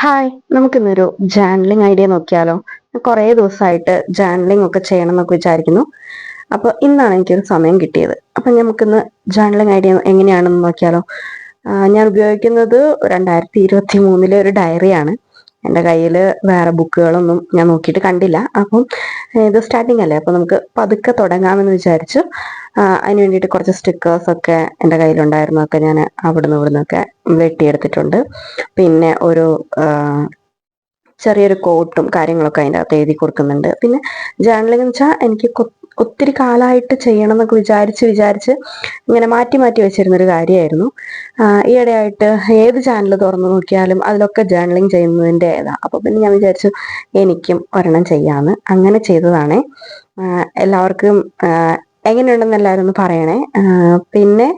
Hi, നമുക്കിന്നൊരു journaling idea നോക്കിയാലോ? കുറേ ദിവസമായിട്ട് ജേർണലിംഗ് ഒക്കെ ചെയ്യണം എന്നൊക്കെ വിചാരിക്കുന്നു. അപ്പോൾ ഇന്നാണ് എനിക്കൊരു സമയം കിട്ടിയത്. അപ്പം നമുക്കിന്ന് ജേർണലിംഗ് ഐഡിയ എങ്ങനെയാണെന്ന് നോക്കിയാലോ? ഞാൻ ഉപയോഗിക്കുന്നത് 2023 ഒരു ഡയറിയാണ്. എൻ്റെ കയ്യിൽ വേറെ ബുക്കുകളൊന്നും ഞാൻ നോക്കിയിട്ട് കണ്ടില്ല. അപ്പം ഇത് സ്റ്റാർട്ടിങ് അല്ലേ, അപ്പോൾ നമുക്ക് പതുക്കെ തുടങ്ങാമെന്ന് വിചാരിച്ചു. അതിന് വേണ്ടിയിട്ട് കുറച്ച് സ്റ്റിക്കേഴ്സൊക്കെ എൻ്റെ കയ്യിലുണ്ടായിരുന്നതൊക്കെ ഞാൻ അവിടുന്ന് ഇവിടുന്നൊക്കെ വെട്ടിയെടുത്തിട്ടുണ്ട്. പിന്നെ ഒരു ചെറിയൊരു കോട്ടും കാര്യങ്ങളൊക്കെ അതിൻ്റെ അകത്ത് എഴുതി കൊടുക്കുന്നുണ്ട്. പിന്നെ ജേർണലിംഗ് എന്ന് വെച്ചാൽ എനിക്ക് ഒത്തിരി കാലമായിട്ട് ചെയ്യണം എന്നൊക്കെ വിചാരിച്ച് ഇങ്ങനെ മാറ്റി മാറ്റി വെച്ചിരുന്നൊരു കാര്യമായിരുന്നു. ഈയിടെയായിട്ട് ഏത് ചാനൽ തുറന്നു നോക്കിയാലും അതിലൊക്കെ ജേർണലിംഗ് ചെയ്യുന്നതിൻ്റെ അപ്പോൾ പിന്നെ ഞാൻ വിചാരിച്ചു എനിക്കും ഒരെണ്ണം ചെയ്യാമെന്ന്. അങ്ങനെ ചെയ്തതാണേ. എല്ലാവർക്കും എങ്ങനെയുണ്ടെന്ന് എല്ലാവരും ഒന്ന് പറയണേ. പിന്നെ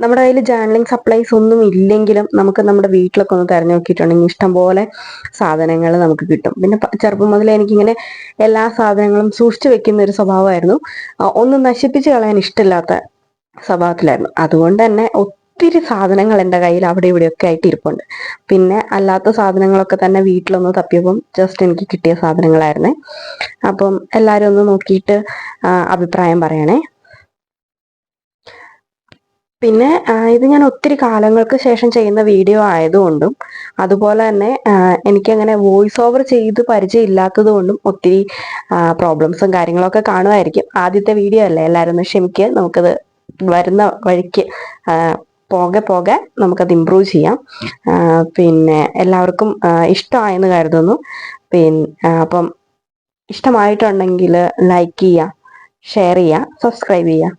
നമ്മുടെ കയ്യിൽ ജേർണലിംഗ് സപ്ലൈസ് ഒന്നും ഇല്ലെങ്കിലും നമുക്ക് നമ്മുടെ വീട്ടിലൊക്കെ ഒന്ന് തിരഞ്ഞു നോക്കിയിട്ടുണ്ടെങ്കിൽ ഇഷ്ടംപോലെ സാധനങ്ങൾ നമുക്ക് കിട്ടും. പിന്നെ ചെറുപ്പം മുതലേ എനിക്കിങ്ങനെ എല്ലാ സാധനങ്ങളും സൂക്ഷിച്ചു വെക്കുന്ന ഒരു സ്വഭാവമായിരുന്നു. ഒന്നും നശിപ്പിച്ച് കളയാൻ ഇഷ്ടമില്ലാത്ത സ്വഭാവത്തിലായിരുന്നു. അതുകൊണ്ട് തന്നെ ഒത്തിരി സാധനങ്ങൾ എൻ്റെ കയ്യിൽ അവിടെ ഇവിടെയൊക്കെ ആയിട്ട് ഇരിപ്പുണ്ട്. പിന്നെ അല്ലാത്ത സാധനങ്ങളൊക്കെ തന്നെ വീട്ടിലൊന്ന് തപ്പിയപ്പം ജസ്റ്റ് എനിക്ക് കിട്ടിയ സാധനങ്ങളായിരുന്നേ. അപ്പം എല്ലാവരും ഒന്ന് നോക്കിയിട്ട് അഭിപ്രായം പറയണേ. പിന്നെ ഇത് ഞാൻ ഒത്തിരി കാലങ്ങൾക്ക് ശേഷം ചെയ്യുന്ന വീഡിയോ ആയതുകൊണ്ടും അതുപോലെ തന്നെ എനിക്കങ്ങനെ വോയിസ് ഓവർ ചെയ്ത് പരിചയം ഇല്ലാത്തത് കൊണ്ടും ഒത്തിരി പ്രോബ്ലംസും കാര്യങ്ങളൊക്കെ കാണുമായിരിക്കും. ആദ്യത്തെ വീഡിയോ അല്ലേ, എല്ലാവരും ഒന്ന് ക്ഷമിക്കുക. നമുക്കത് വരുന്ന വഴിക്ക് പോകെ പോകെ നമുക്കത് ഇമ്പ്രൂവ് ചെയ്യാം. പിന്നെ എല്ലാവർക്കും ഇഷ്ടമായെന്ന് കരുതുന്നു. അപ്പം ഇഷ്ടമായിട്ടുണ്ടെങ്കിൽ ലൈക്ക് ചെയ്യുക, ഷെയർ ചെയ്യുക, സബ്സ്ക്രൈബ് ചെയ്യുക.